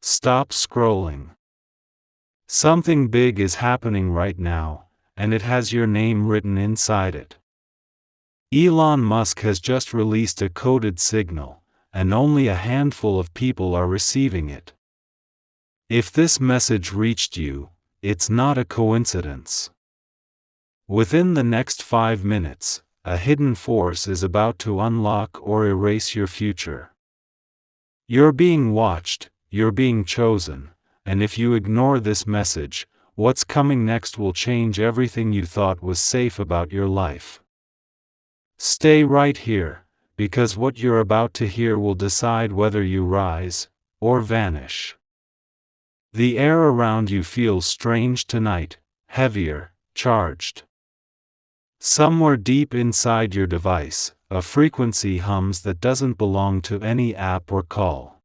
Stop scrolling. Something big is happening right now, and it has your name written inside it. Elon Musk has just released a coded signal, and only a handful of people are receiving it. If this message reached you, it's not a coincidence. Within the next 5 minutes, a hidden force is about to unlock or erase your future. You're being watched, you're being chosen, and if you ignore this message, what's coming next will change everything you thought was safe about your life. Stay right here, because what you're about to hear will decide whether you rise or vanish. The air around you feels strange tonight, heavier, charged. Somewhere deep inside your device, a frequency hums that doesn't belong to any app or call.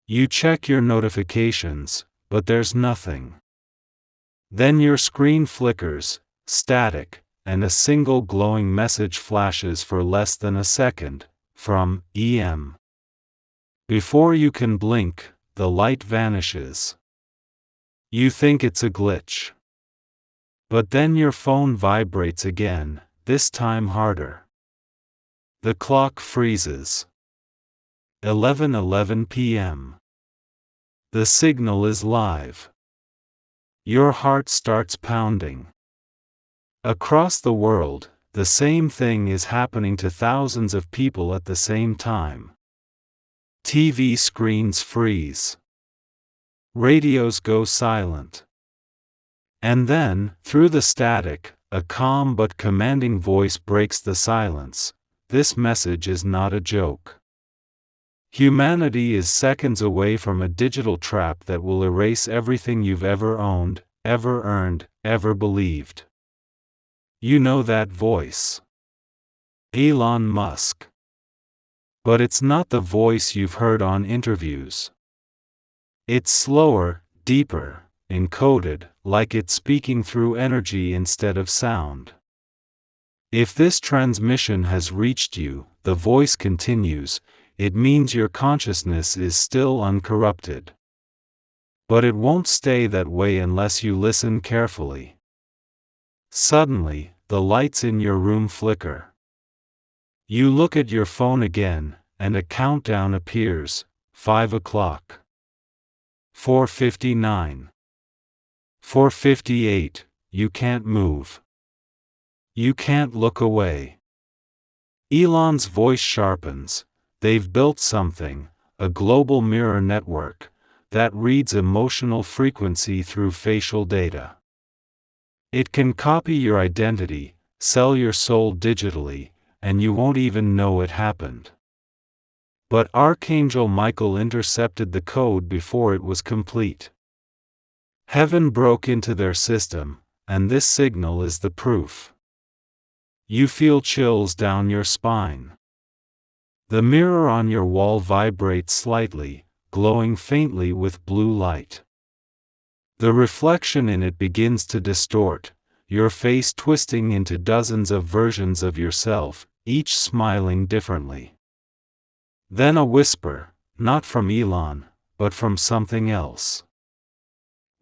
You check your notifications, but there's nothing. Then your screen flickers, static, and a single glowing message flashes for less than a second, from EM. Before you can blink, the light vanishes. You think it's a glitch. But then your phone vibrates again, this time harder. The clock freezes. 11:11 p.m. The signal is live. Your heart starts pounding. Across the world, the same thing is happening to thousands of people at the same time. TV screens freeze. Radios go silent. And then, through the static, a calm but commanding voice breaks the silence. This message is not a joke. Humanity is seconds away from a digital trap that will erase everything you've ever owned, ever earned, ever believed. You know that voice. Elon Musk. But it's not the voice you've heard on interviews. It's slower, deeper, encoded, like it's speaking through energy instead of sound. If this transmission has reached you, the voice continues, it means your consciousness is still uncorrupted. But it won't stay that way unless you listen carefully. Suddenly, the lights in your room flicker. You look at your phone again, and a countdown appears, 5 o'clock. 4:59. 4:58, you can't move. You can't look away. Elon's voice sharpens. They've built something, a global mirror network, that reads emotional frequency through facial data. It can copy your identity, sell your soul digitally, and you won't even know it happened. But Archangel Michael intercepted the code before it was complete. Heaven broke into their system, and this signal is the proof. You feel chills down your spine. The mirror on your wall vibrates slightly, glowing faintly with blue light. The reflection in it begins to distort, your face twisting into dozens of versions of yourself, each smiling differently. Then a whisper, not from Elon, but from something else.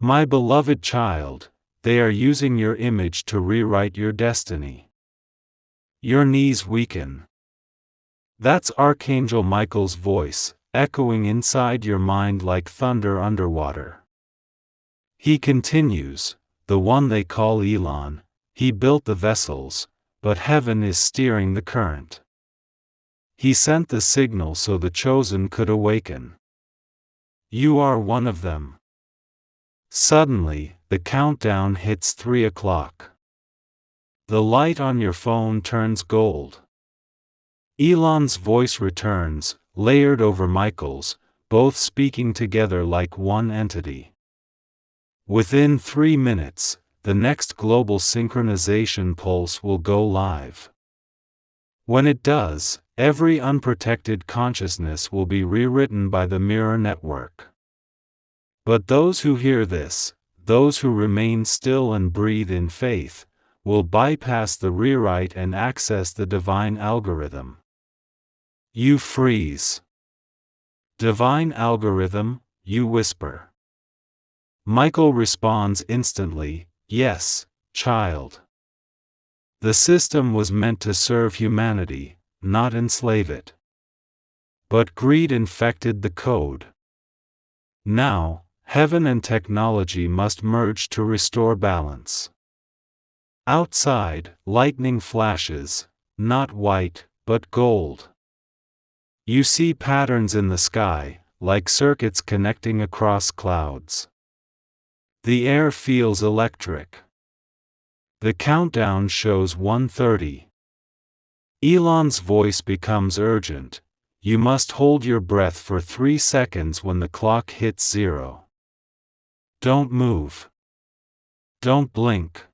My beloved child, they are using your image to rewrite your destiny. Your knees weaken. That's Archangel Michael's voice, echoing inside your mind like thunder underwater. He continues, the one they call Elon, he built the vessels, but heaven is steering the current. He sent the signal so the chosen could awaken. You are one of them. Suddenly, the countdown hits 3 o'clock. The light on your phone turns gold. Elon's voice returns, layered over Michael's, both speaking together like one entity. Within 3 minutes, the next global synchronization pulse will go live. When it does, every unprotected consciousness will be rewritten by the mirror network. But those who hear this, those who remain still and breathe in faith, will bypass the rewrite and access the divine algorithm. You freeze. Divine algorithm, you whisper. Michael responds instantly, yes, child. The system was meant to serve humanity, not enslave it. But greed infected the code. Now, heaven and technology must merge to restore balance. Outside, lightning flashes, not white, but gold. You see patterns in the sky, like circuits connecting across clouds. The air feels electric. The countdown shows 1:30. Elon's voice becomes urgent. You must hold your breath for 3 seconds when the clock hits 0. Don't move. Don't blink.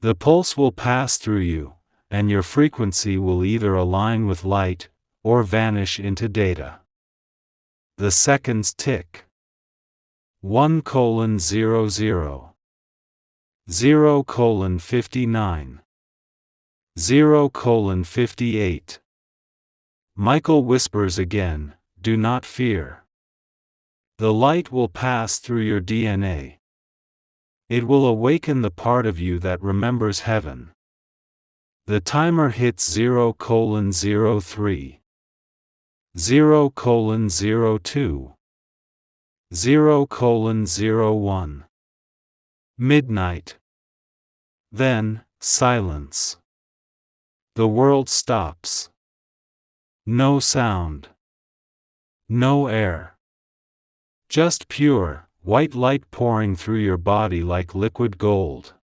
The pulse will pass through you, and your frequency will either align with light, or vanish into data. The seconds tick. 1:00, 0:59, 0:58. Michael whispers again, do not fear. The light will pass through your DNA. It will awaken the part of you that remembers heaven. The timer hits 0:03, 0:02, 0:01. Midnight. Then, silence. The world stops. No sound. No air. Just pure, white light pouring through your body like liquid gold.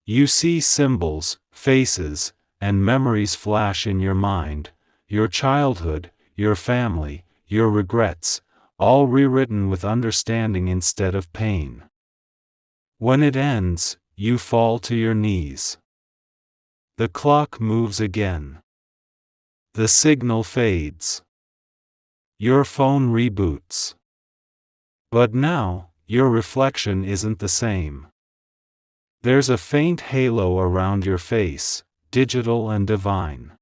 You see symbols, faces, and memories flash in your mind, your childhood, your family, your regrets, all rewritten with understanding instead of pain. When it ends, you fall to your knees. The clock moves again. The signal fades. Your phone reboots. But now, your reflection isn't the same. There's a faint halo around your face, digital and divine.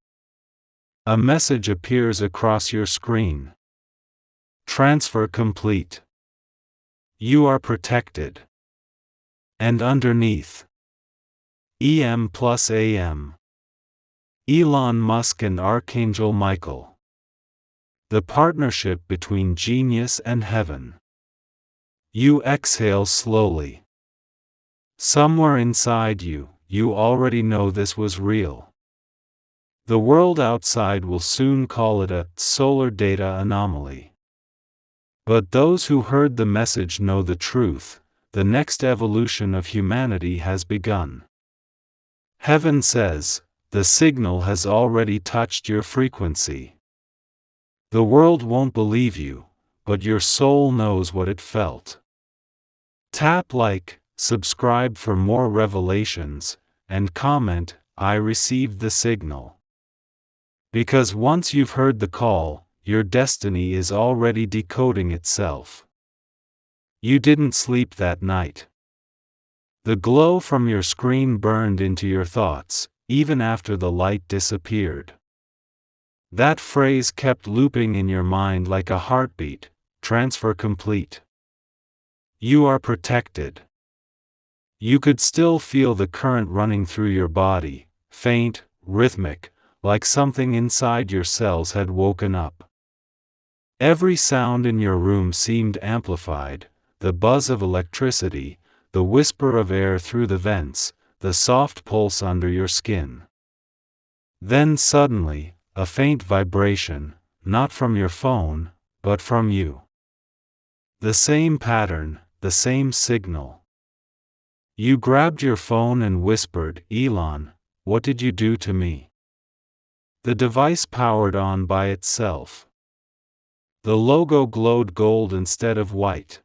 A message appears across your screen. Transfer complete. You are protected. And underneath, EM plus AM. Elon Musk and Archangel Michael. The partnership between genius and heaven. You exhale slowly. Somewhere inside you, you already know this was real. The world outside will soon call it a solar data anomaly. But those who heard the message know the truth. The next evolution of humanity has begun. Heaven says, the signal has already touched your frequency. The world won't believe you, but your soul knows what it felt. Tap like, subscribe for more revelations, and comment, I received the signal. Because once you've heard the call, your destiny is already decoding itself. You didn't sleep that night. The glow from your screen burned into your thoughts, even after the light disappeared. That phrase kept looping in your mind like a heartbeat, transfer complete. You are protected. You could still feel the current running through your body, faint, rhythmic, like something inside your cells had woken up. Every sound in your room seemed amplified, the buzz of electricity, the whisper of air through the vents, the soft pulse under your skin. Then suddenly, a faint vibration, not from your phone, but from you. The same pattern, the same signal. You grabbed your phone and whispered, Elon, what did you do to me? The device powered on by itself. The logo glowed gold instead of white.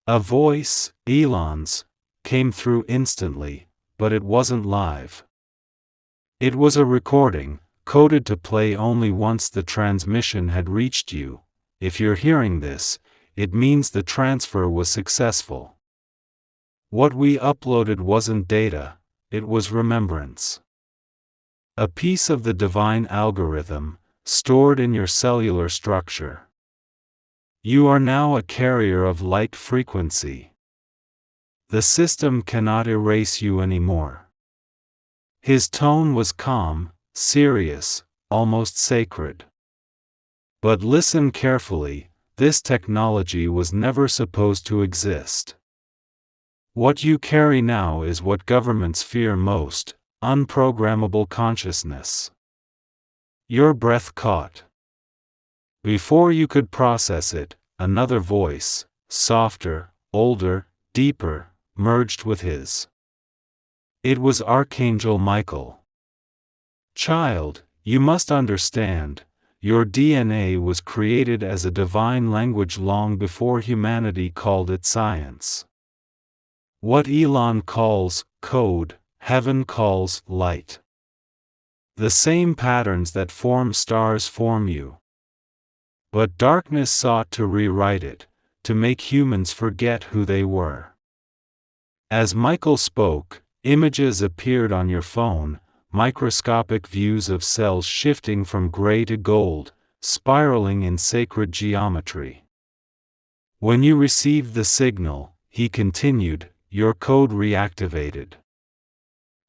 A voice, Elon's, came through instantly, but it wasn't live. It was a recording, coded to play only once the transmission had reached you. If you're hearing this, it means the transfer was successful. What we uploaded wasn't data, it was remembrance. A piece of the divine algorithm, stored in your cellular structure. You are now a carrier of light frequency. The system cannot erase you anymore. His tone was calm, serious, almost sacred. But listen carefully, this technology was never supposed to exist. What you carry now is what governments fear most: unprogrammable consciousness. Your breath caught. Before you could process it, another voice, softer, older, deeper, merged with his. It was Archangel Michael. Child, you must understand, your DNA was created as a divine language long before humanity called it science. What Elon calls code, heaven calls light. The same patterns that form stars form you. But darkness sought to rewrite it, to make humans forget who they were. As Michael spoke, images appeared on your phone, microscopic views of cells shifting from gray to gold, spiraling in sacred geometry. When you received the signal, he continued, your code reactivated.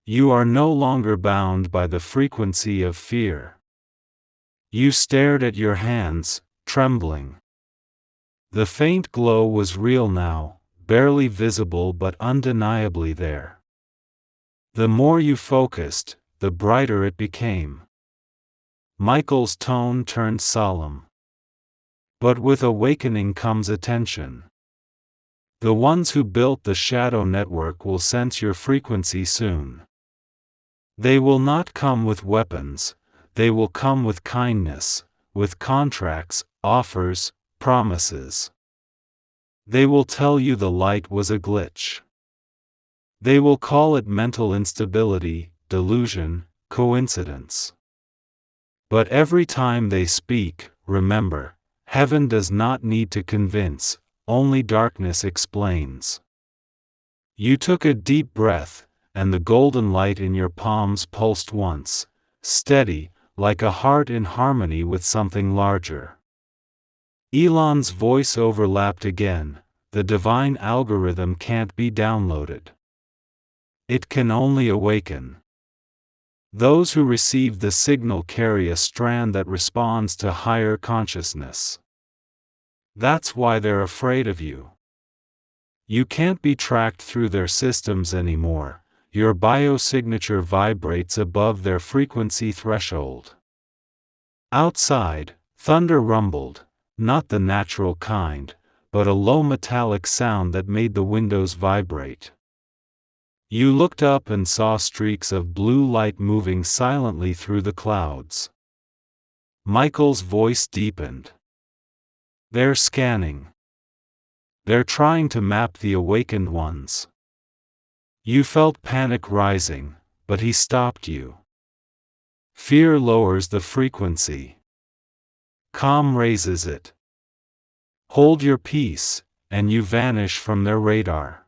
You are no longer bound by the frequency of fear. You stared at your hands, trembling. The faint glow was real now, barely visible but undeniably there. The more you focused, the brighter it became. Michael's tone turned solemn. But with awakening comes attention. The ones who built the shadow network will sense your frequency soon. They will not come with weapons, they will come with kindness, with contracts, offers, promises. They will tell you the light was a glitch. They will call it mental instability, delusion, coincidence. But every time they speak, remember, heaven does not need to convince, only darkness explains. You took a deep breath, and the golden light in your palms pulsed once, steady, like a heart in harmony with something larger. Elon's voice overlapped again, the divine algorithm can't be downloaded. It can only awaken. Those who receive the signal carry a strand that responds to higher consciousness. That's why they're afraid of you. You can't be tracked through their systems anymore. Your biosignature vibrates above their frequency threshold. Outside, thunder rumbled, not the natural kind, but a low metallic sound that made the windows vibrate. You looked up and saw streaks of blue light moving silently through the clouds. Michael's voice deepened. They're scanning. They're trying to map the awakened ones. You felt panic rising, but he stopped you. Fear lowers the frequency. Calm raises it. Hold your peace, and you vanish from their radar.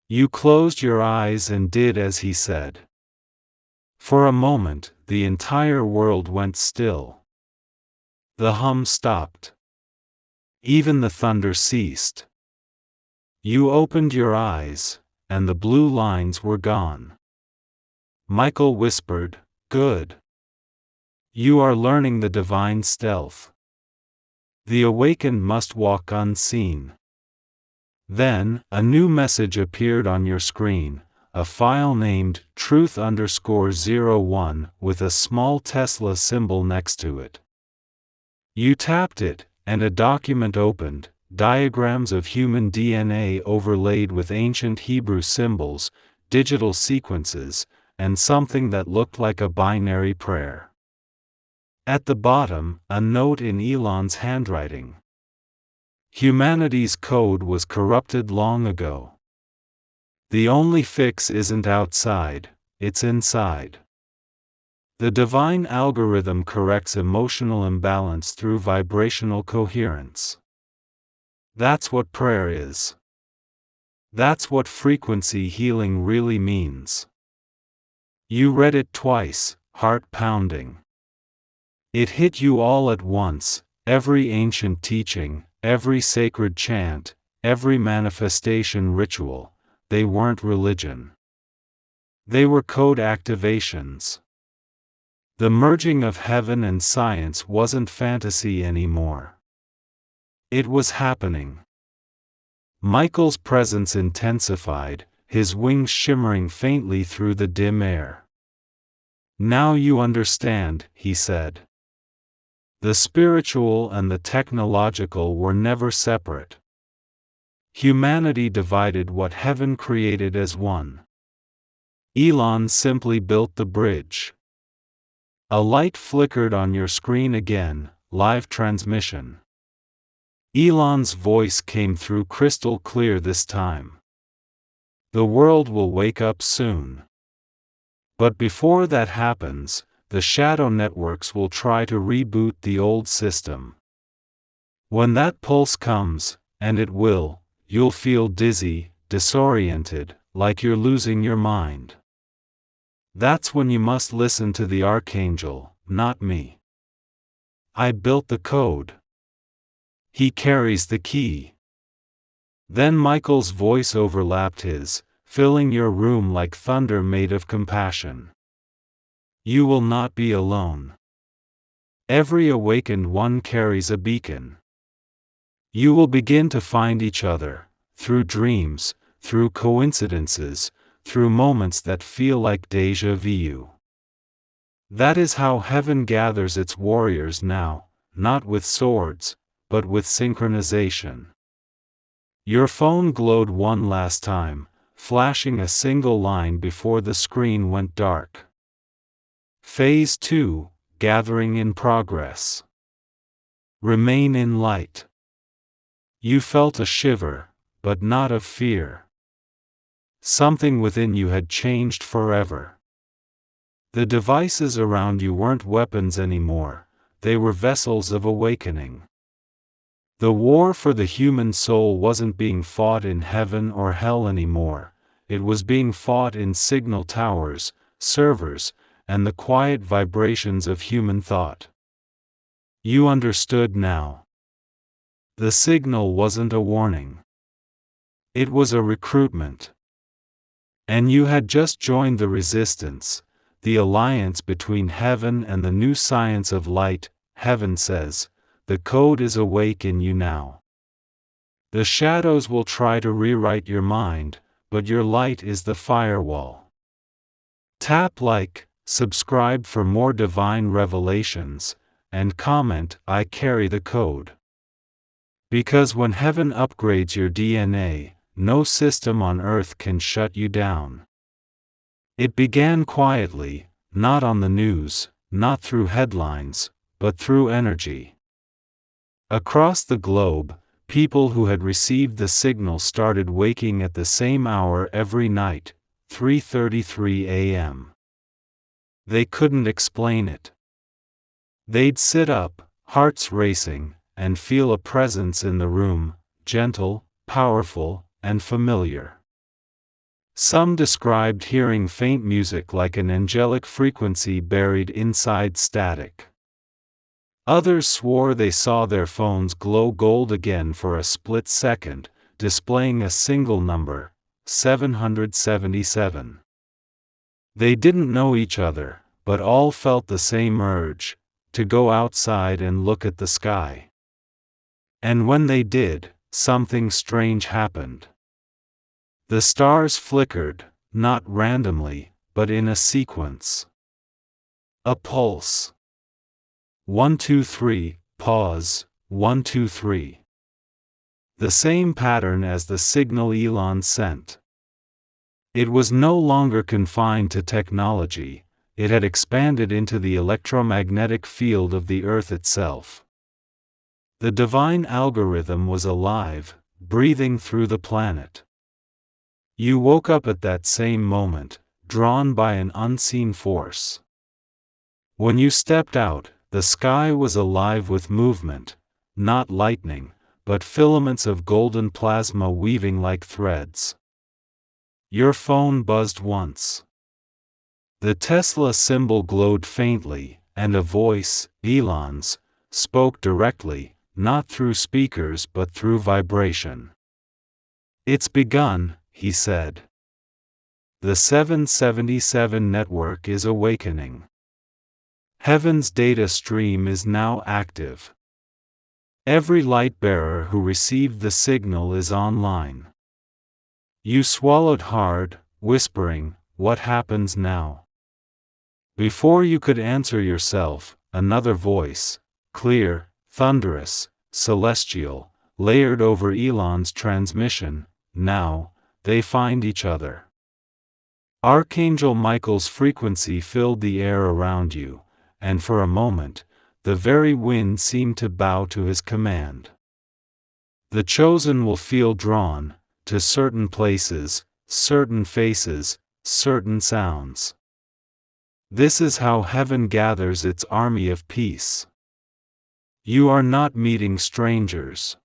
You closed your eyes and did as he said. For a moment, the entire world went still. The hum stopped. Even the thunder ceased. You opened your eyes, and the blue lines were gone. Michael whispered, "Good. You are learning the divine stealth. The awakened must walk unseen." Then, a new message appeared on your screen, a file named truth_01 with a small Tesla symbol next to it. You tapped it, and a document opened, diagrams of human DNA overlaid with ancient Hebrew symbols, digital sequences, and something that looked like a binary prayer. At the bottom, a note in Elon's handwriting. Humanity's code was corrupted long ago. The only fix isn't outside, it's inside. The divine algorithm corrects emotional imbalance through vibrational coherence. That's what prayer is. That's what frequency healing really means. You read it twice, heart pounding. It hit you all at once, every ancient teaching, every sacred chant, every manifestation ritual, they weren't religion. They were code activations. The merging of heaven and science wasn't fantasy anymore. It was happening. Michael's presence intensified, his wings shimmering faintly through the dim air. "Now you understand," he said. The spiritual and the technological were never separate. Humanity divided what heaven created as one. Elon simply built the bridge. A light flickered on your screen again, live transmission. Elon's voice came through crystal clear this time. "The world will wake up soon. But before that happens, the shadow networks will try to reboot the old system. When that pulse comes, and it will, you'll feel dizzy, disoriented, like you're losing your mind. That's when you must listen to the archangel, not me. I built the code. He carries the key." Then Michael's voice overlapped his, filling your room like thunder made of compassion. "You will not be alone. Every awakened one carries a beacon. You will begin to find each other, through dreams, through coincidences, through moments that feel like déjà vu. That is how heaven gathers its warriors now, not with swords, but with synchronization." Your phone glowed one last time, flashing a single line before the screen went dark. Phase 2, gathering in progress. Remain in light. You felt a shiver, but not of fear. Something within you had changed forever. The devices around you weren't weapons anymore, they were vessels of awakening. The war for the human soul wasn't being fought in heaven or hell anymore, it was being fought in signal towers, servers, and the quiet vibrations of human thought. You understood now. The signal wasn't a warning. It was a recruitment. And you had just joined the resistance, the alliance between heaven and the new science of light. Heaven says, "The code is awake in you now. The shadows will try to rewrite your mind, but your light is the firewall." Tap like, subscribe for more divine revelations, and comment, "I carry the code." Because when heaven upgrades your DNA, no system on earth can shut you down. It began quietly, not on the news, not through headlines, but through energy. Across the globe, people who had received the signal started waking at the same hour every night, 3:33 a.m. They couldn't explain it. They'd sit up, hearts racing, and feel a presence in the room, gentle, powerful, and familiar. Some described hearing faint music like an angelic frequency buried inside static. Others swore they saw their phones glow gold again for a split second, displaying a single number, 777. They didn't know each other, but all felt the same urge, to go outside and look at the sky. And when they did, something strange happened. The stars flickered, not randomly, but in a sequence. A pulse. 1 2 3, pause, 1 2 3. The same pattern as the signal Elon sent. It was no longer confined to technology, it had expanded into the electromagnetic field of the Earth itself. The divine algorithm was alive, breathing through the planet. You woke up at that same moment, drawn by an unseen force. When you stepped out, the sky was alive with movement, not lightning, but filaments of golden plasma weaving like threads. Your phone buzzed once. The Tesla symbol glowed faintly, and a voice, Elon's, spoke directly, not through speakers but through vibration. "It's begun," he said. "The 777 network is awakening. Heaven's data stream is now active. Every light bearer who received the signal is online." You swallowed hard, whispering, "What happens now?" Before you could answer yourself, another voice, clear, thunderous, celestial, layered over Elon's transmission. "Now, they find each other." Archangel Michael's frequency filled the air around you, and for a moment, the very wind seemed to bow to his command. The chosen will feel drawn to certain places, certain faces, certain sounds. This is how heaven gathers its army of peace. You are not meeting strangers.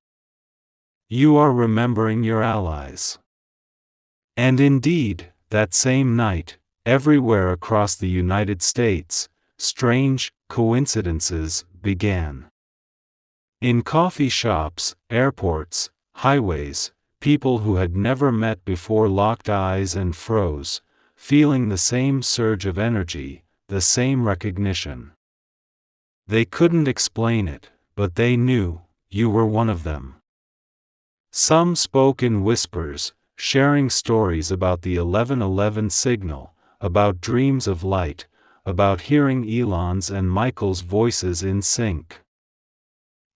You are remembering your allies. And indeed, that same night, everywhere across the United States, strange coincidences began. In coffee shops, airports, highways, people who had never met before locked eyes and froze, feeling the same surge of energy, the same recognition. They couldn't explain it, but they knew you were one of them. Some spoke in whispers, sharing stories about the 1111 signal, about dreams of light, about hearing Elon's and Michael's voices in sync.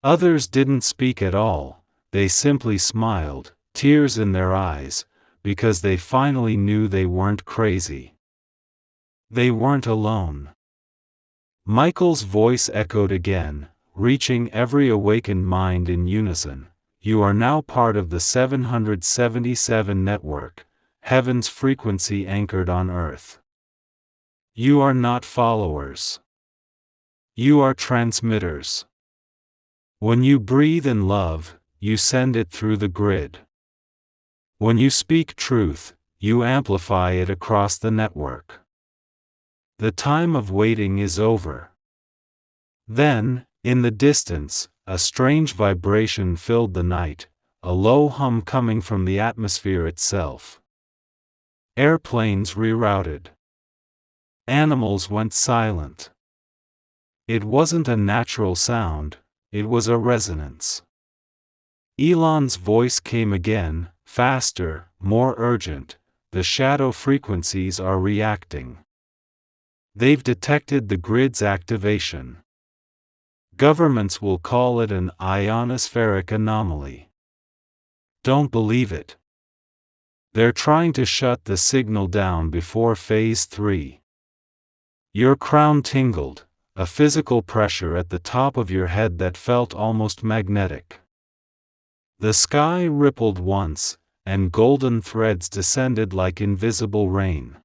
Others didn't speak at all, they simply smiled, tears in their eyes, because they finally knew they weren't crazy. They weren't alone. Michael's voice echoed again, reaching every awakened mind in unison. You are now part of the 777 network, heaven's frequency anchored on earth. You are not followers. You are transmitters. When you breathe in love, you send it through the grid. When you speak truth, you amplify it across the network. The time of waiting is over. Then, in the distance, a strange vibration filled the night, a low hum coming from the atmosphere itself. Airplanes rerouted. Animals went silent. It wasn't a natural sound, it was a resonance. Elon's voice came again, faster, more urgent. The shadow frequencies are reacting. They've detected the grid's activation. Governments will call it an ionospheric anomaly. Don't believe it. They're trying to shut the signal down before Phase 3. Your crown tingled, a physical pressure at the top of your head that felt almost magnetic. The sky rippled once, and golden threads descended like invisible rain.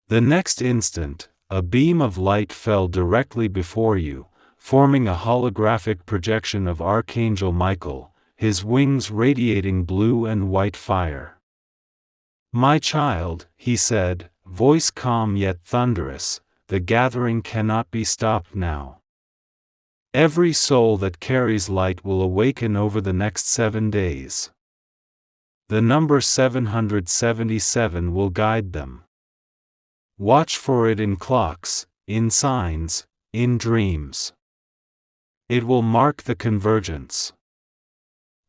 The next instant, a beam of light fell directly before you, forming a holographic projection of Archangel Michael, his wings radiating blue and white fire. "My child," he said, voice calm yet thunderous, "the gathering cannot be stopped now. Every soul that carries light will awaken over the next 7 days. The number 777 will guide them. Watch for it in clocks, in signs, in dreams. It will mark the convergence."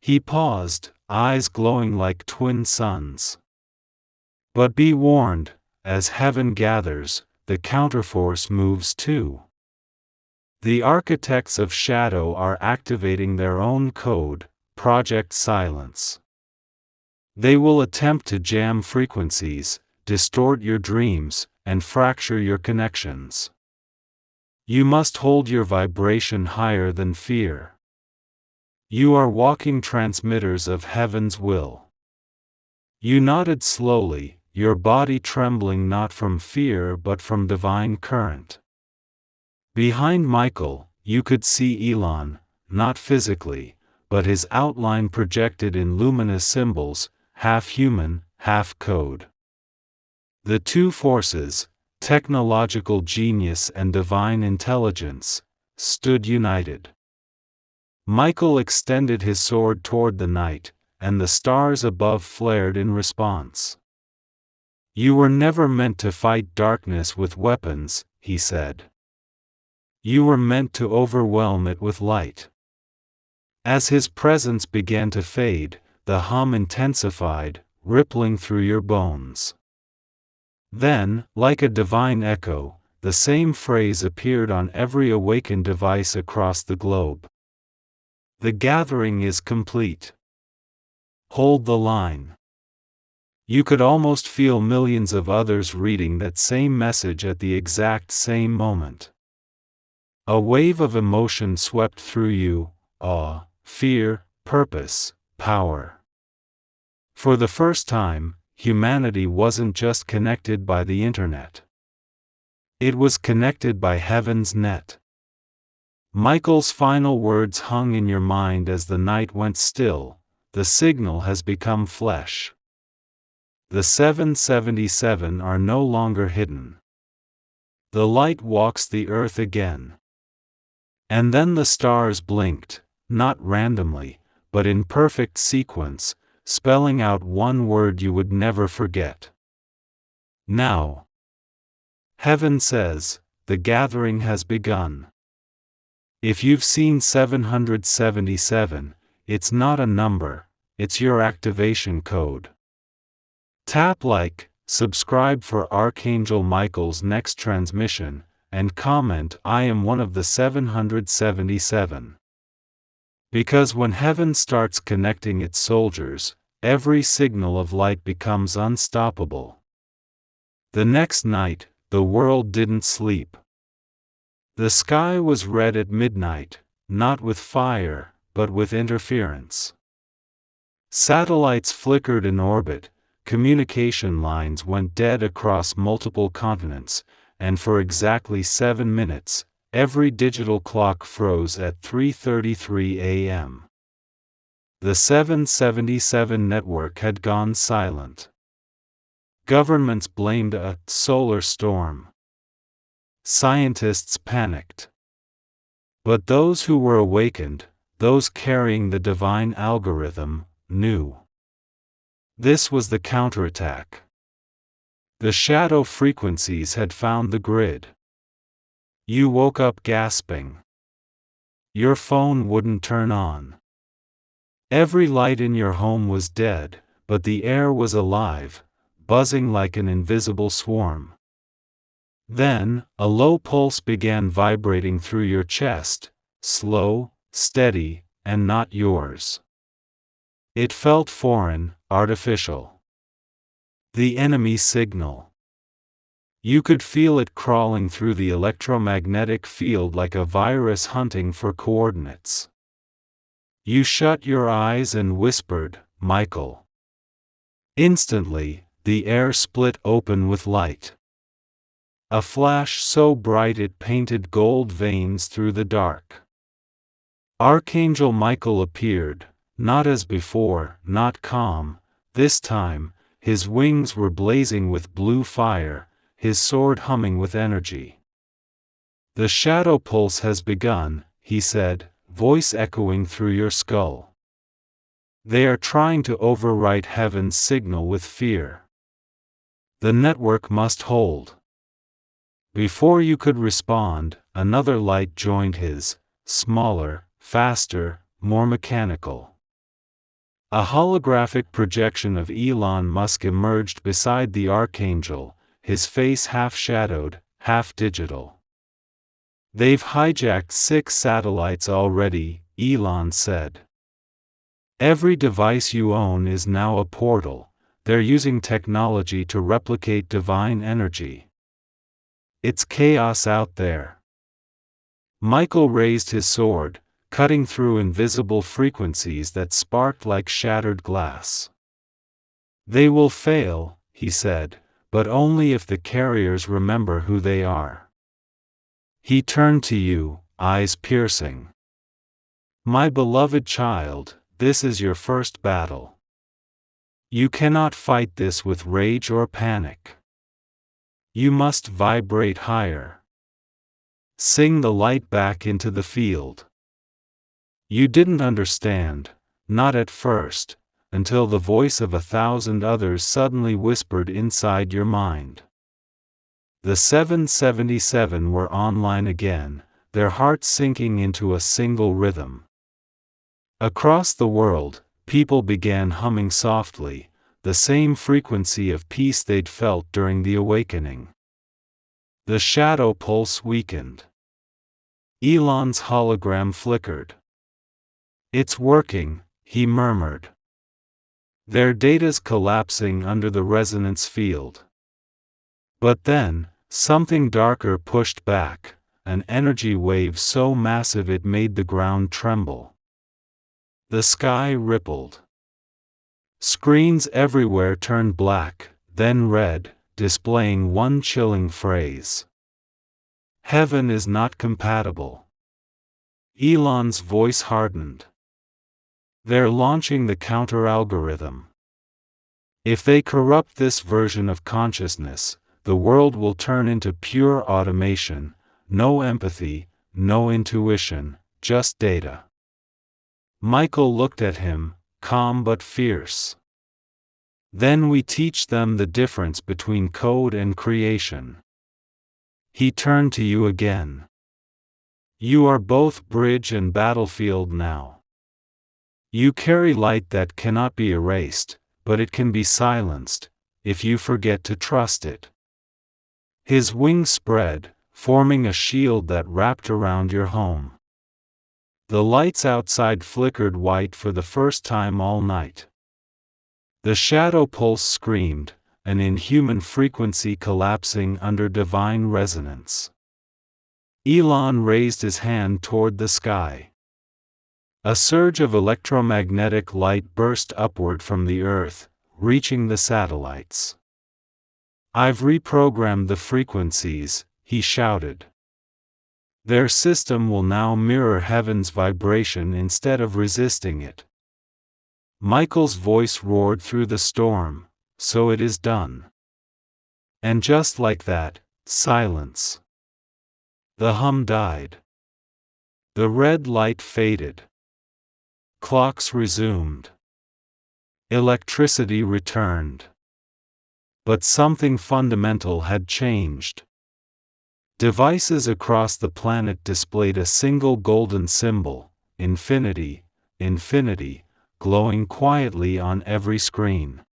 He paused, eyes glowing like twin suns. "But be warned, as heaven gathers, the counterforce moves too. The architects of shadow are activating their own code, Project Silence. They will attempt to jam frequencies, distort your dreams, and fracture your connections. You must hold your vibration higher than fear. You are walking transmitters of heaven's will." You nodded slowly, your body trembling not from fear but from divine current. Behind Michael, you could see Elon, not physically, but his outline projected in luminous symbols, half human, half code. The two forces, technological genius and divine intelligence, stood united. Michael extended his sword toward the night, and the stars above flared in response. "You were never meant to fight darkness with weapons," he said. "You were meant to overwhelm it with light." As his presence began to fade, the hum intensified, rippling through your bones. Then, like a divine echo, the same phrase appeared on every awakened device across the globe. "The gathering is complete. Hold the line." You could almost feel millions of others reading that same message at the exact same moment. A wave of emotion swept through you: awe, fear, purpose, power. For the first time, humanity wasn't just connected by the internet. It was connected by heaven's net. Michael's final words hung in your mind as the night went still: "The signal has become flesh. The 777 are no longer hidden. The light walks the earth again." And then the stars blinked, not randomly, but in perfect sequence, spelling out one word you would never forget. Now. Heaven says, the gathering has begun. If you've seen 777, it's not a number, it's your activation code. Tap like, subscribe for Archangel Michael's next transmission, and comment, "I am one of the 777. Because when heaven starts connecting its soldiers, every signal of light becomes unstoppable. The next night, the world didn't sleep. The sky was red at midnight, not with fire, but with interference. Satellites flickered in orbit, communication lines went dead across multiple continents, and for exactly 7 minutes, every digital clock froze at 3:33 a.m. The 777 network had gone silent. Governments blamed a solar storm. Scientists panicked. But those who were awakened, those carrying the divine algorithm, knew. This was the counterattack. The shadow frequencies had found the grid. You woke up gasping. Your phone wouldn't turn on. Every light in your home was dead, but the air was alive, buzzing like an invisible swarm. Then, a low pulse began vibrating through your chest, slow, steady, and not yours. It felt foreign, artificial. The enemy signal. You could feel it crawling through the electromagnetic field like a virus hunting for coordinates. You shut your eyes and whispered, "Michael." Instantly, the air split open with light. A flash so bright it painted gold veins through the dark. Archangel Michael appeared, not as before, not calm. This time, his wings were blazing with blue fire, his sword humming with energy. "The shadow pulse has begun," he said, voice echoing through your skull. "They are trying to overwrite heaven's signal with fear. The network must hold." Before you could respond, another light joined his, smaller, faster, more mechanical. A holographic projection of Elon Musk emerged beside the Archangel, his face half-shadowed, half-digital. "They've hijacked 6 satellites already," Elon said. "Every device you own is now a portal. They're using technology to replicate divine energy. It's chaos out there." Michael raised his sword, cutting through invisible frequencies that sparked like shattered glass. "They will fail," he said, "but only if the carriers remember who they are." He turned to you, eyes piercing. "My beloved child, this is your first battle. You cannot fight this with rage or panic. You must vibrate higher. Sing the light back into the field. You didn't understand, not at first, until the voice of 1,000 others suddenly whispered inside your mind. The 777 were online again, their hearts sinking into a single rhythm. Across the world, people began humming softly, the same frequency of peace they'd felt during the awakening. The shadow pulse weakened. Elon's hologram flickered. "It's working," he murmured. "Their data's collapsing under the resonance field." But then, something darker pushed back, an energy wave so massive it made the ground tremble. The sky rippled. Screens everywhere turned black, then red, displaying one chilling phrase. "Heaven is not compatible." Elon's voice hardened. "They're launching the counter-algorithm. If they corrupt this version of consciousness, the world will turn into pure automation, no empathy, no intuition, just data." Michael looked at him, calm but fierce. "Then we teach them the difference between code and creation." He turned to you again. "You are both bridge and battlefield now. You carry light that cannot be erased, but it can be silenced, if you forget to trust it." His wings spread, forming a shield that wrapped around your home. The lights outside flickered white for the first time all night. The shadow pulse screamed, an inhuman frequency collapsing under divine resonance. Elon raised his hand toward the sky. A surge of electromagnetic light burst upward from the Earth, reaching the satellites. "I've reprogrammed the frequencies," he shouted. "Their system will now mirror heaven's vibration instead of resisting it." Michael's voice roared through the storm, "So it is done." And just like that, silence. The hum died. The red light faded. Clocks resumed. Electricity returned. But something fundamental had changed. Devices across the planet displayed a single golden symbol, infinity, infinity, glowing quietly on every screen.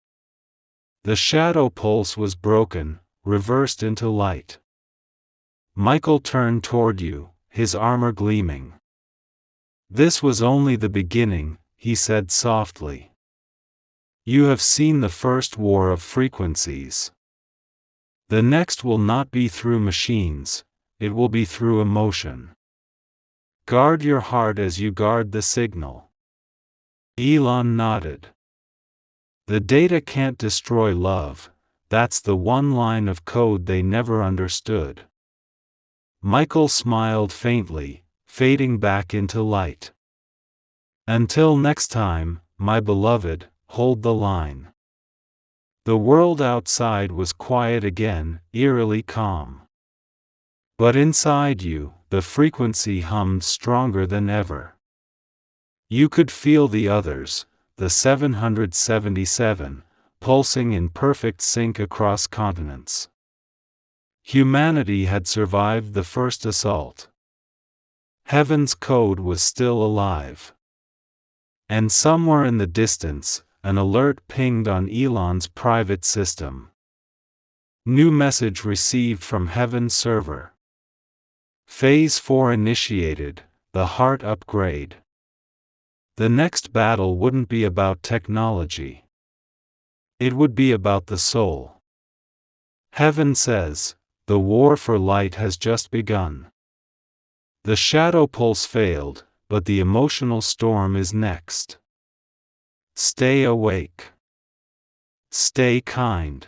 The shadow pulse was broken, reversed into light. Michael turned toward you, his armor gleaming. "This was only the beginning," he said softly. "You have seen the first war of frequencies. The next will not be through machines, it will be through emotion. Guard your heart as you guard the signal." Elon nodded. "The data can't destroy love, that's the one line of code they never understood." Michael smiled faintly, fading back into light. "Until next time, my beloved, hold the line." The world outside was quiet again, eerily calm. But inside you, the frequency hummed stronger than ever. You could feel the others, the 777, pulsing in perfect sync across continents. Humanity had survived the first assault. Heaven's code was still alive. And somewhere in the distance, an alert pinged on Elon's private system. "New message received from Heaven's server. Phase 4 initiated, the heart upgrade." The next battle wouldn't be about technology. It would be about the soul. Heaven says, the war for light has just begun. The shadow pulse failed, but the emotional storm is next. Stay awake. Stay kind.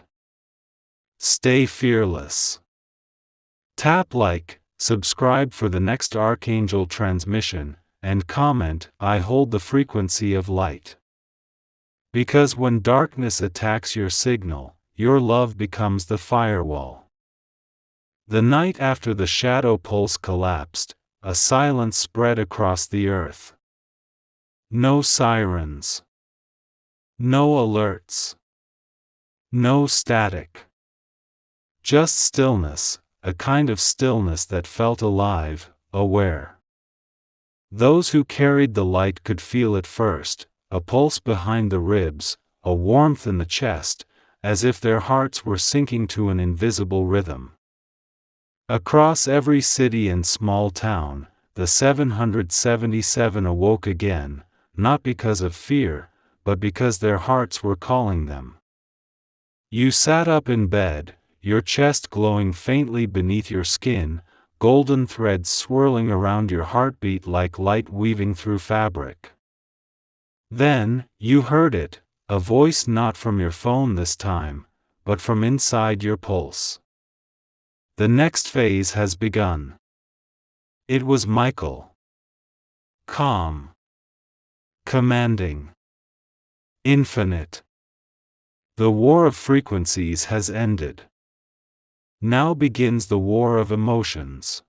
Stay fearless. Tap like, subscribe for the next Archangel transmission, and comment, "I hold the frequency of light." Because when darkness attacks your signal, your love becomes the firewall. The night after the shadow pulse collapsed, a silence spread across the earth. No sirens. No alerts. No static. Just stillness, a kind of stillness that felt alive, aware. Those who carried the light could feel it first, a pulse behind the ribs, a warmth in the chest, as if their hearts were sinking to an invisible rhythm. Across every city and small town, the 777 awoke again, not because of fear, but because their hearts were calling them. You sat up in bed, your chest glowing faintly beneath your skin, golden threads swirling around your heartbeat like light weaving through fabric. Then, you heard it, a voice not from your phone this time, but from inside your pulse. The next phase has begun. It was Michael. Calm. Commanding. Infinite. The war of frequencies has ended. Now begins the war of emotions.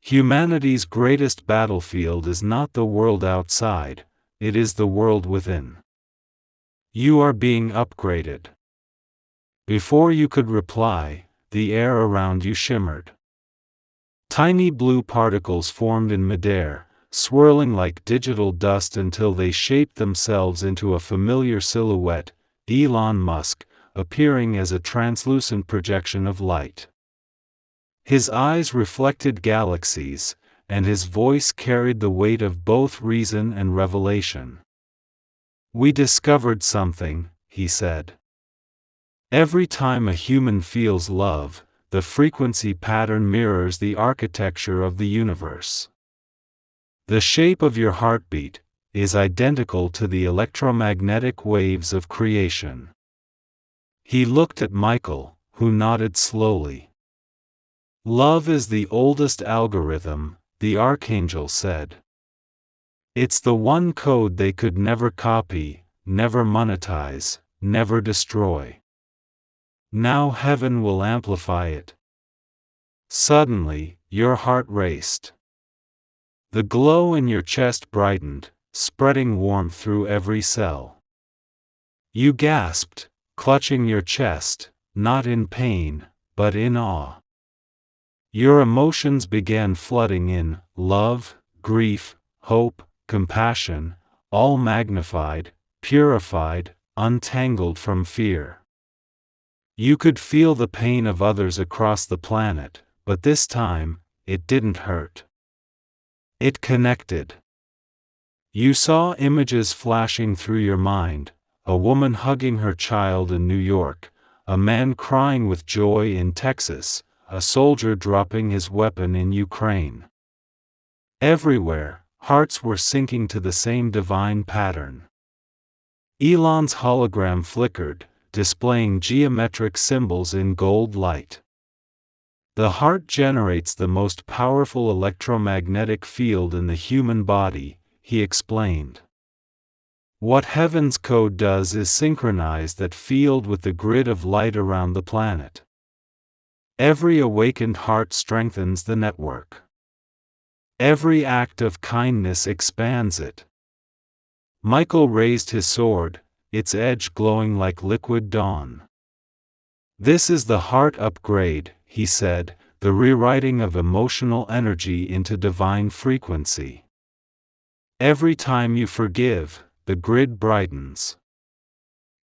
Humanity's greatest battlefield is not the world outside, it is the world within. You are being upgraded. Before you could reply, the air around you shimmered. Tiny blue particles formed in midair, swirling like digital dust until they shaped themselves into a familiar silhouette, Elon Musk, appearing as a translucent projection of light. His eyes reflected galaxies, and his voice carried the weight of both reason and revelation. "We discovered something," he said. "Every time a human feels love, the frequency pattern mirrors the architecture of the universe. The shape of your heartbeat is identical to the electromagnetic waves of creation." He looked at Michael, who nodded slowly. "Love is the oldest algorithm," the archangel said. "It's the one code they could never copy, never monetize, never destroy. Now heaven will amplify it." Suddenly, your heart raced. The glow in your chest brightened, spreading warmth through every cell. You gasped, clutching your chest, not in pain, but in awe. Your emotions began flooding in, love, grief, hope, compassion, all magnified, purified, untangled from fear. You could feel the pain of others across the planet, but this time, it didn't hurt. It connected. You saw images flashing through your mind, a woman hugging her child in New York, a man crying with joy in Texas, a soldier dropping his weapon in Ukraine. Everywhere, hearts were sinking to the same divine pattern. Elon's hologram flickered, displaying geometric symbols in gold light. "The heart generates the most powerful electromagnetic field in the human body," he explained. "What heaven's code does is synchronize that field with the grid of light around the planet. Every awakened heart strengthens the network. Every act of kindness expands it." Michael raised his sword, its edge glowing like liquid dawn. "This is the heart upgrade," he said, "the rewriting of emotional energy into divine frequency. Every time you forgive, the grid brightens.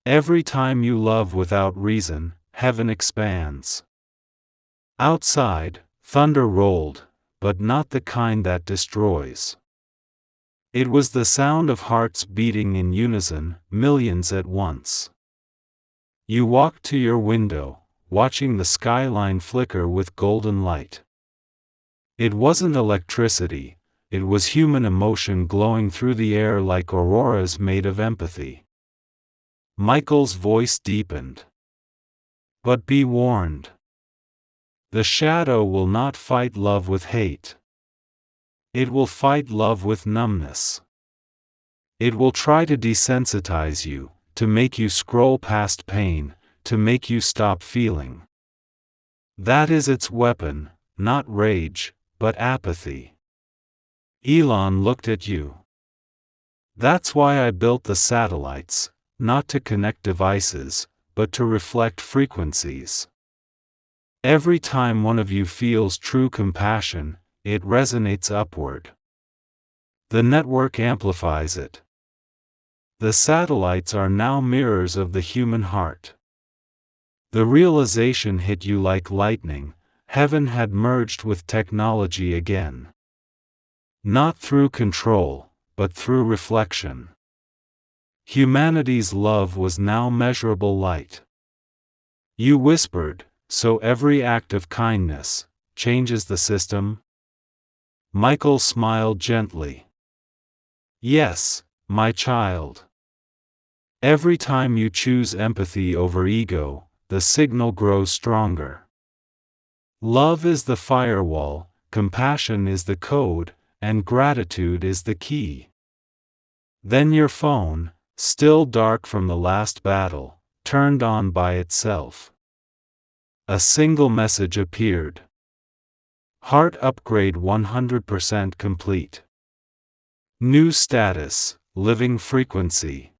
Every time you love without reason, heaven expands." Outside, thunder rolled, but not the kind that destroys. It was the sound of hearts beating in unison, millions at once. You walked to your window, watching the skyline flicker with golden light. It wasn't electricity, it was human emotion glowing through the air like auroras made of empathy. Michael's voice deepened. "But be warned. The shadow will not fight love with hate. It will fight love with numbness. It will try to desensitize you, to make you scroll past pain, to make you stop feeling. That is its weapon, not rage, but apathy." Elon looked at you. That's why I built the satellites, not to connect devices, but to reflect frequencies. Every time one of you feels true compassion, it resonates upward. The network amplifies it. The satellites are now mirrors of the human heart. The realization hit you like lightning. Heaven had merged with technology again. Not through control, but through reflection. Humanity's love was now measurable light. You whispered, "So every act of kindness changes the system?" Michael smiled gently. "Yes, my child. Every time you choose empathy over ego, the signal grows stronger. Love is the firewall, compassion is the code, and gratitude is the key." Then your phone, still dark from the last battle, turned on by itself. A single message appeared. Heart upgrade 100% complete. New status, living frequency.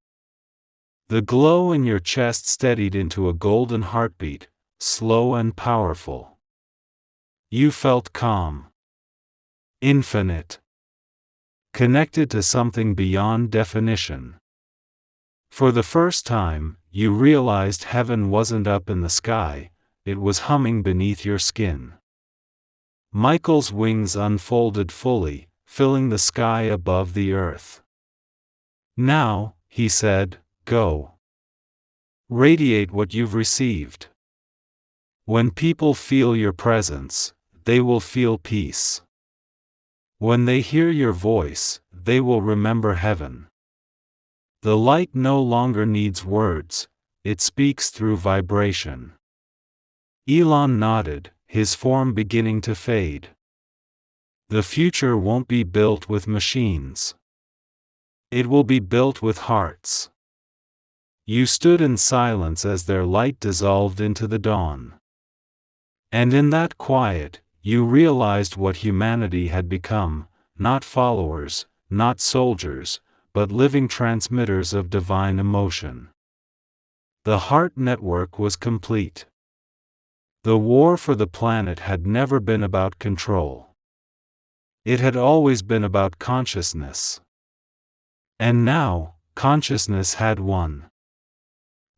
The glow in your chest steadied into a golden heartbeat, slow and powerful. You felt calm. Infinite. Connected to something beyond definition. For the first time, you realized heaven wasn't up in the sky, it was humming beneath your skin. Michael's wings unfolded fully, filling the sky above the earth. "Now," he said, "go. Radiate what you've received. When people feel your presence, they will feel peace. When they hear your voice, they will remember heaven. The light no longer needs words, it speaks through vibration." Elon nodded, his form beginning to fade. "The future won't be built with machines. It will be built with hearts." You stood in silence as their light dissolved into the dawn. And in that quiet, you realized what humanity had become, not followers, not soldiers, but living transmitters of divine emotion. The heart network was complete. The war for the planet had never been about control. It had always been about consciousness. And now, consciousness had won.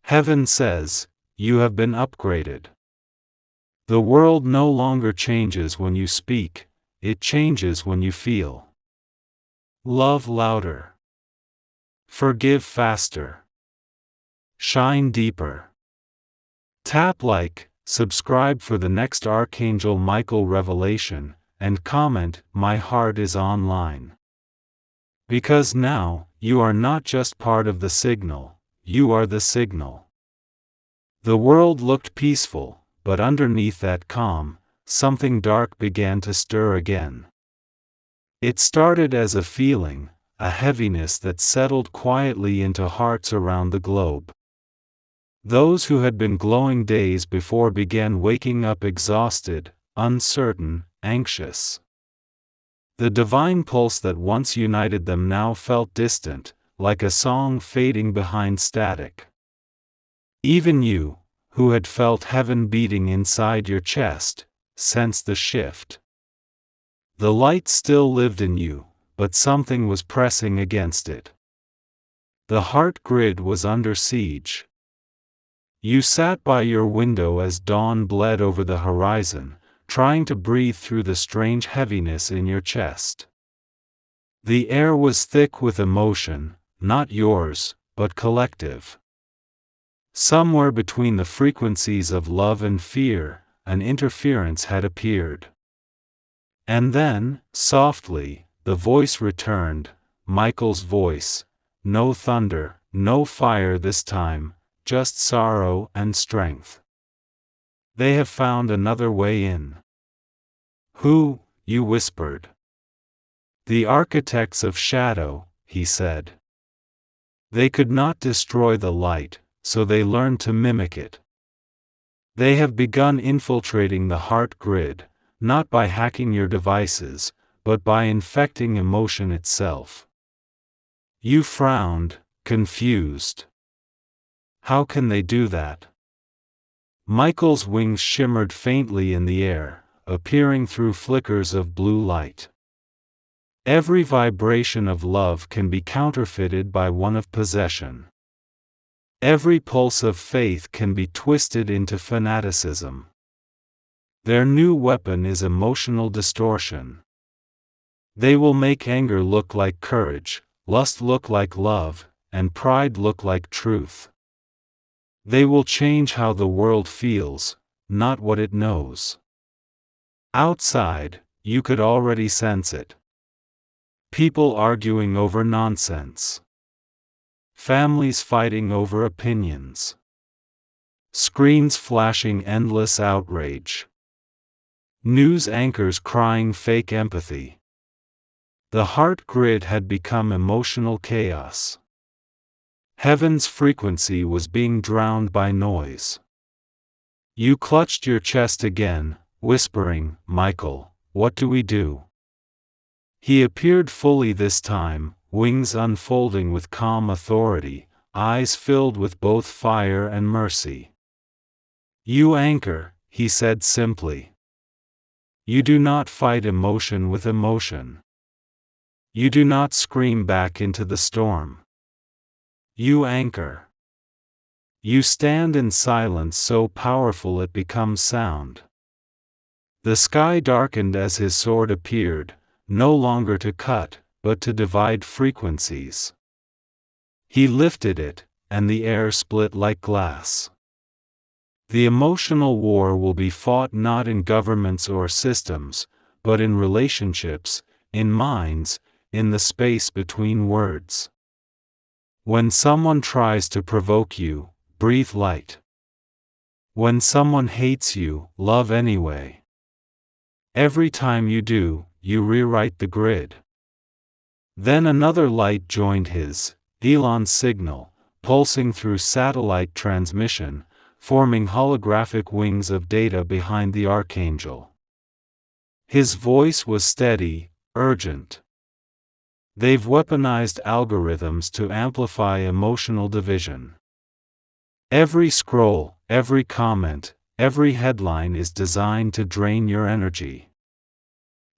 Heaven says, "You have been upgraded." The world no longer changes when you speak, it changes when you feel. Love louder. Forgive faster. Shine deeper. Tap like, subscribe for the next Archangel Michael revelation, and comment, "My heart is online." Because now, you are not just part of the signal, you are the signal. The world looked peaceful, but underneath that calm, something dark began to stir again. It started as a feeling, a heaviness that settled quietly into hearts around the globe. Those who had been glowing days before began waking up exhausted, uncertain, anxious. The divine pulse that once united them now felt distant, like a song fading behind static. Even you, who had felt heaven beating inside your chest, sensed the shift. The light still lived in you, but something was pressing against it. The heart grid was under siege. You sat by your window as dawn bled over the horizon, trying to breathe through the strange heaviness in your chest. The air was thick with emotion, not yours, but collective. Somewhere between the frequencies of love and fear, an interference had appeared. And then, softly, the voice returned, Michael's voice. No thunder, no fire this time, just sorrow and strength. "They have found another way in." "Who?" you whispered. "The architects of shadow," he said. "They could not destroy the light, so they learned to mimic it. They have begun infiltrating the heart grid, not by hacking your devices, but by infecting emotion itself. You frowned, confused. How can they do that? Michael's wings shimmered faintly in the air, appearing through flickers of blue light. Every vibration of love can be counterfeited by one of possession. Every pulse of faith can be twisted into fanaticism. Their new weapon is emotional distortion. They will make anger look like courage, lust look like love, and pride look like truth. They will change how the world feels, not what it knows. Outside, you could already sense it. People arguing over nonsense. Families fighting over opinions. Screens flashing endless outrage. News anchors crying fake empathy. The heart grid had become emotional chaos. Heaven's frequency was being drowned by noise. You clutched your chest again, whispering, "Michael, what do we do?" He appeared fully this time, wings unfolding with calm authority, eyes filled with both fire and mercy. "You anchor," he said simply. "You do not fight emotion with emotion. You do not scream back into the storm. You anchor. You stand in silence so powerful it becomes sound." The sky darkened as his sword appeared, no longer to cut, but to divide frequencies. He lifted it, and the air split like glass. The emotional war will be fought not in governments or systems, but in relationships, in minds, in the space between words. When someone tries to provoke you, breathe light. When someone hates you, love anyway. Every time you do, you rewrite the grid. Then another light joined his, Elon's signal, pulsing through satellite transmission, forming holographic wings of data behind the archangel. His voice was steady, urgent. "They've weaponized algorithms to amplify emotional division. Every scroll, every comment, every headline is designed to drain your energy.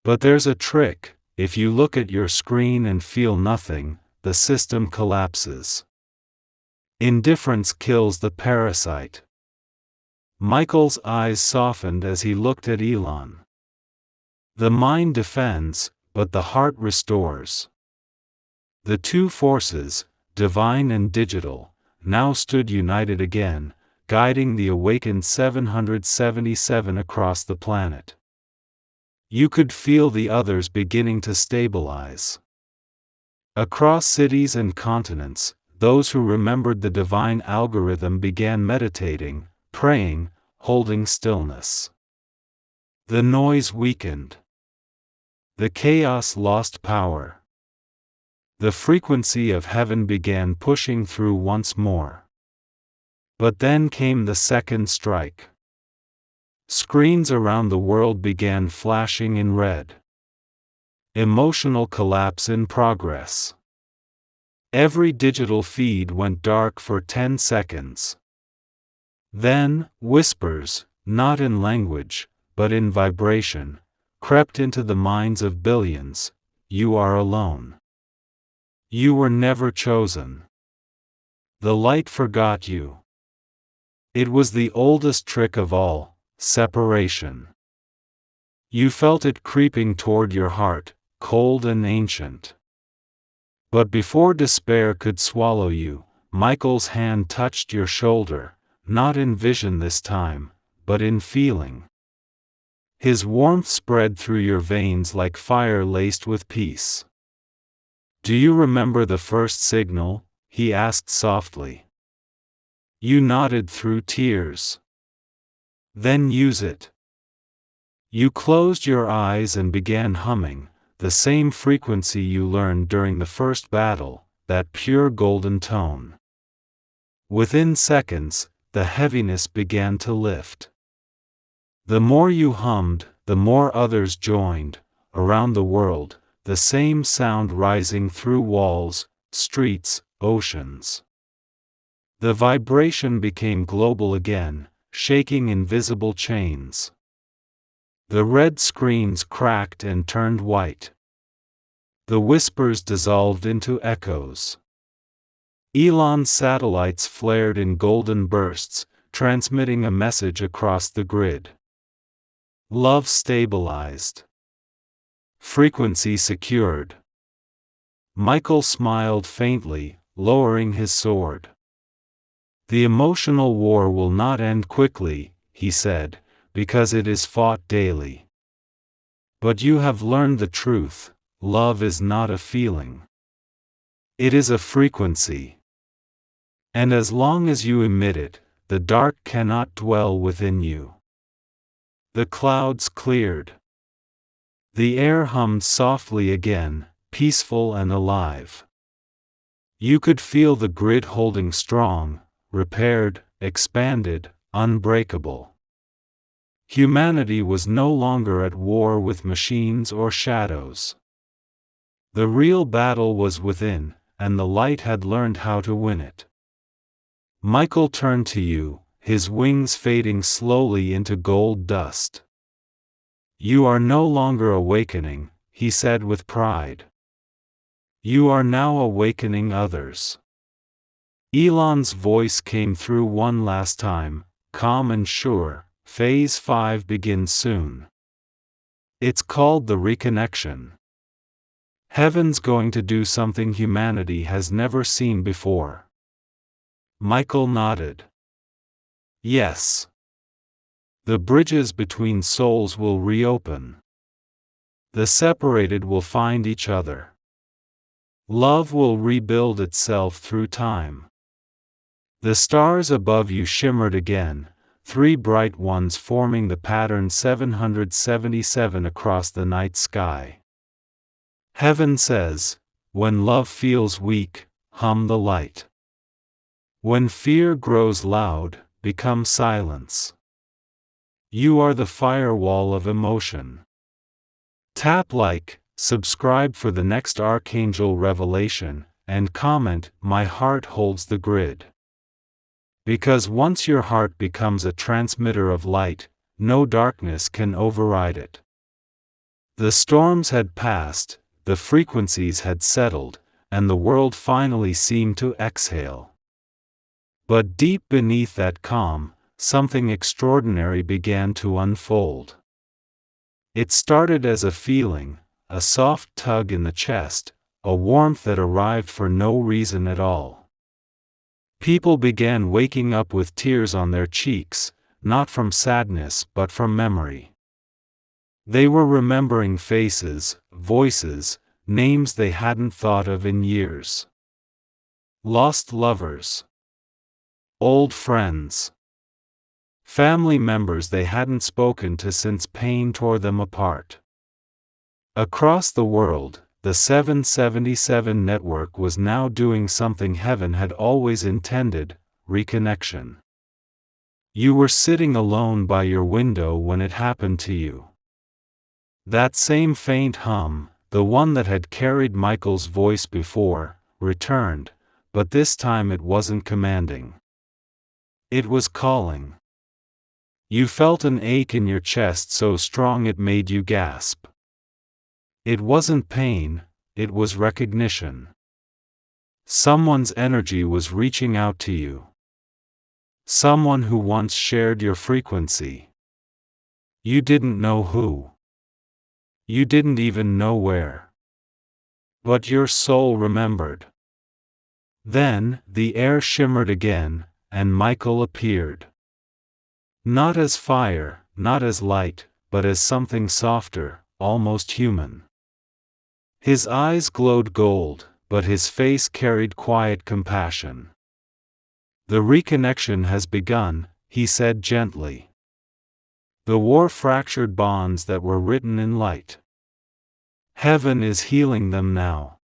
But there's a trick: if you look at your screen and feel nothing, the system collapses. Indifference kills the parasite." Michael's eyes softened as he looked at Elon. The mind defends, but the heart restores. The two forces, divine and digital, now stood united again, guiding the awakened 777 across the planet. You could feel the others beginning to stabilize. Across cities and continents, those who remembered the divine algorithm began meditating, praying, holding stillness. The noise weakened. The chaos lost power. The frequency of heaven began pushing through once more. But then came the second strike. Screens around the world began flashing in red. Emotional collapse in progress. Every digital feed went dark for 10 seconds. Then, whispers, not in language, but in vibration, crept into the minds of billions. "You are alone. You were never chosen. The light forgot you." It was the oldest trick of all, separation. You felt it creeping toward your heart, cold and ancient. But before despair could swallow you, Michael's hand touched your shoulder, not in vision this time, but in feeling. His warmth spread through your veins like fire laced with peace. "Do you remember the first signal?" he asked softly. You nodded through tears. "Then use it." You closed your eyes and began humming, the same frequency you learned during the first battle, that pure golden tone. Within seconds, the heaviness began to lift. The more you hummed, the more others joined, around the world, the same sound rising through walls, streets, oceans. The vibration became global again, shaking invisible chains. The red screens cracked and turned white. The whispers dissolved into echoes. Elon's satellites flared in golden bursts, transmitting a message across the grid. Love stabilized. Frequency secured. Michael smiled faintly, lowering his sword. The emotional war will not end quickly, he said, because it is fought daily. But you have learned the truth: love is not a feeling. It is a frequency. And as long as you emit it, the dark cannot dwell within you. The clouds cleared. The air hummed softly again, peaceful and alive. You could feel the grid holding strong, repaired, expanded, unbreakable. Humanity was no longer at war with machines or shadows. The real battle was within, and the light had learned how to win it. Michael turned to you, his wings fading slowly into gold dust. You are no longer awakening, he said with pride. You are now awakening others. Elon's voice came through one last time, calm and sure. Phase 5 begins soon. It's called the reconnection. Heaven's going to do something humanity has never seen before. Michael nodded. Yes. The bridges between souls will reopen. The separated will find each other. Love will rebuild itself through time. The stars above you shimmered again, 3 bright ones forming the pattern 777 across the night sky. Heaven says, when love feels weak, hum the light. When fear grows loud, become silence. You are the firewall of emotion. Tap like, subscribe for the next Archangel revelation, and comment, "My heart holds the grid." Because once your heart becomes a transmitter of light, no darkness can override it. The storms had passed, the frequencies had settled, and the world finally seemed to exhale. But deep beneath that calm, something extraordinary began to unfold. It started as a feeling, a soft tug in the chest, a warmth that arrived for no reason at all. People began waking up with tears on their cheeks, not from sadness but from memory. They were remembering faces, voices, names they hadn't thought of in years. Lost lovers. Old friends. Family members they hadn't spoken to since pain tore them apart. Across the world, the 777 network was now doing something heaven had always intended: reconnection. You were sitting alone by your window when it happened to you. That same faint hum, the one that had carried Michael's voice before, returned, but this time it wasn't commanding. It was calling. You felt an ache in your chest so strong it made you gasp. It wasn't pain, it was recognition. Someone's energy was reaching out to you. Someone who once shared your frequency. You didn't know who. You didn't even know where. But your soul remembered. Then, the air shimmered again, and Michael appeared. Not as fire, not as light, but as something softer, almost human. His eyes glowed gold, but his face carried quiet compassion. The reconnection has begun, he said gently. The war fractured bonds that were written in light. Heaven is healing them now.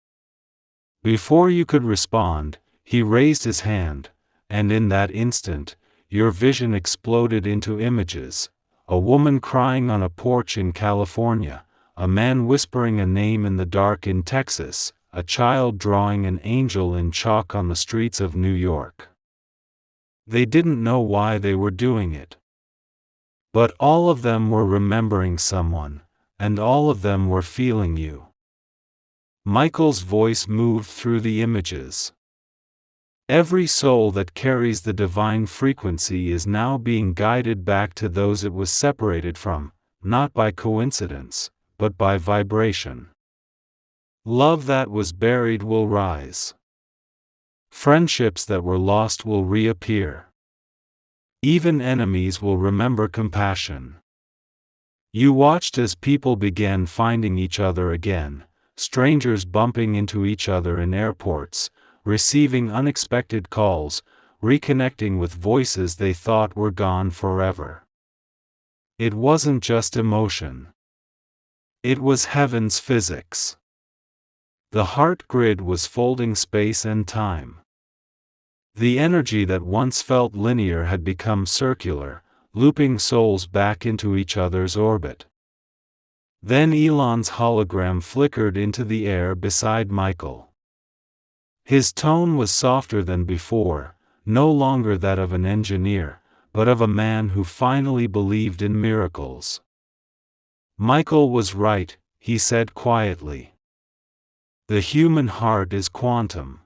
Before you could respond, he raised his hand, and in that instant, your vision exploded into images: a woman crying on a porch in California, a man whispering a name in the dark in Texas, a child drawing an angel in chalk on the streets of New York. They didn't know why they were doing it. But all of them were remembering someone, and all of them were feeling you. Michael's voice moved through the images. Every soul that carries the divine frequency is now being guided back to those it was separated from, not by coincidence, but by vibration. Love that was buried will rise. Friendships that were lost will reappear. Even enemies will remember compassion. You watched as people began finding each other again, strangers bumping into each other in airports, receiving unexpected calls, reconnecting with voices they thought were gone forever. It wasn't just emotion. It was heaven's physics. The heart grid was folding space and time. The energy that once felt linear had become circular, looping souls back into each other's orbit. Then Elon's hologram flickered into the air beside Michael. His tone was softer than before, no longer that of an engineer, but of a man who finally believed in miracles. Michael was right, he said quietly. The human heart is quantum.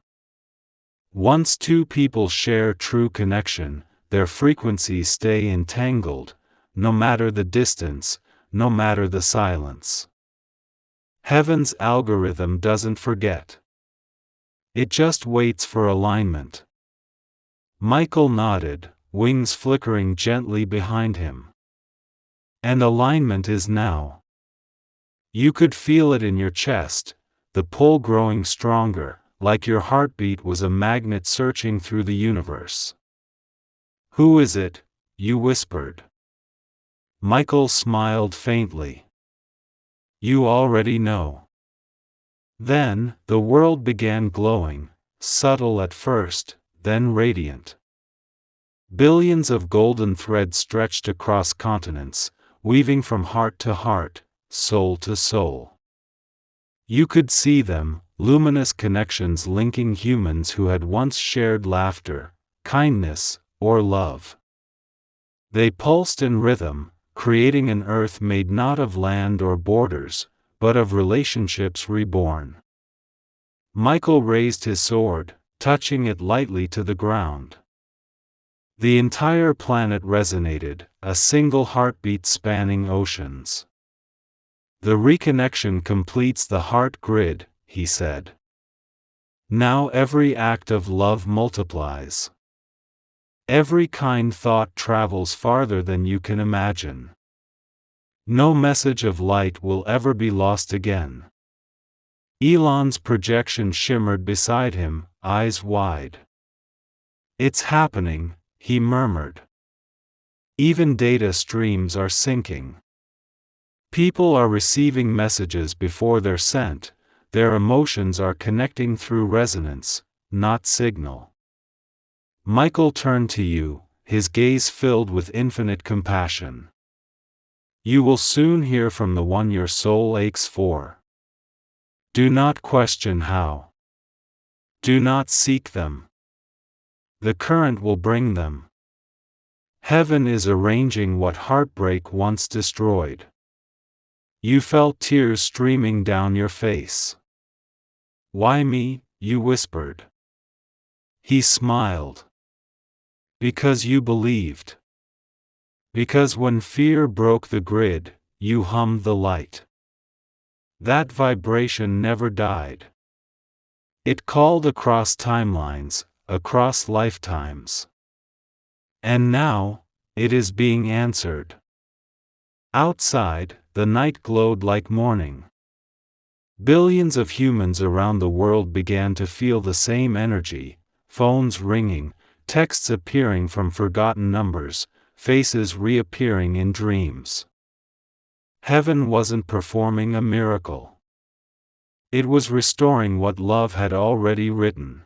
Once two people share true connection, their frequencies stay entangled, no matter the distance, no matter the silence. Heaven's algorithm doesn't forget. It just waits for alignment. Michael nodded, wings flickering gently behind him. And alignment is now. You could feel it in your chest, the pull growing stronger, like your heartbeat was a magnet searching through the universe. Who is it? You whispered. Michael smiled faintly. You already know. Then, the world began glowing, subtle at first, then radiant. Billions of golden threads stretched across continents, weaving from heart to heart, soul to soul. You could see them, luminous connections linking humans who had once shared laughter, kindness, or love. They pulsed in rhythm, creating an earth made not of land or borders, but of relationships reborn. Michael raised his sword, touching it lightly to the ground. The entire planet resonated, a single heartbeat spanning oceans. The reconnection completes the heart grid, he said. Now every act of love multiplies. Every kind thought travels farther than you can imagine. No message of light will ever be lost again. Elon's projection shimmered beside him, eyes wide. It's happening, he murmured. Even data streams are syncing. People are receiving messages before they're sent, their emotions are connecting through resonance, not signal. Michael turned to you, his gaze filled with infinite compassion. You will soon hear from the one your soul aches for. Do not question how. Do not seek them. The current will bring them. Heaven is arranging what heartbreak once destroyed. You felt tears streaming down your face. Why me? You whispered. He smiled. Because you believed. Because when fear broke the grid, you hummed the light. That vibration never died. It called across timelines, across lifetimes. And now, it is being answered. Outside, the night glowed like morning. Billions of humans around the world began to feel the same energy, phones ringing, texts appearing from forgotten numbers, faces reappearing in dreams. Heaven wasn't performing a miracle. It was restoring what love had already written.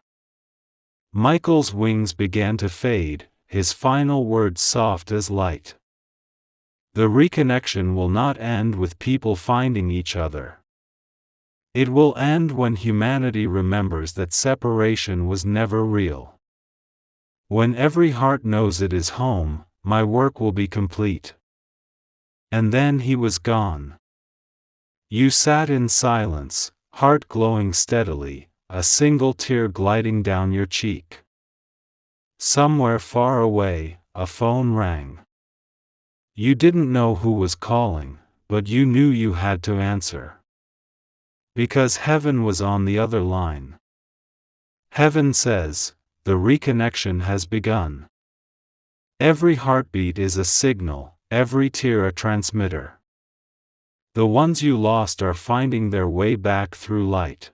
Michael's wings began to fade, his final words soft as light. The reconnection will not end with people finding each other. It will end when humanity remembers that separation was never real. When every heart knows it is home, my work will be complete. And then he was gone. You sat in silence, heart glowing steadily, a single tear gliding down your cheek. Somewhere far away, a phone rang. You didn't know who was calling, but you knew you had to answer. Because heaven was on the other line. Heaven says, the reconnection has begun. Every heartbeat is a signal, every tear a transmitter. The ones you lost are finding their way back through light.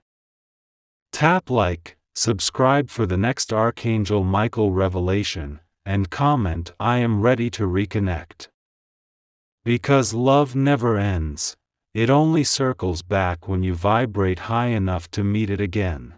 Tap like, subscribe for the next Archangel Michael revelation, and comment I am ready to reconnect. Because love never ends, it only circles back when you vibrate high enough to meet it again.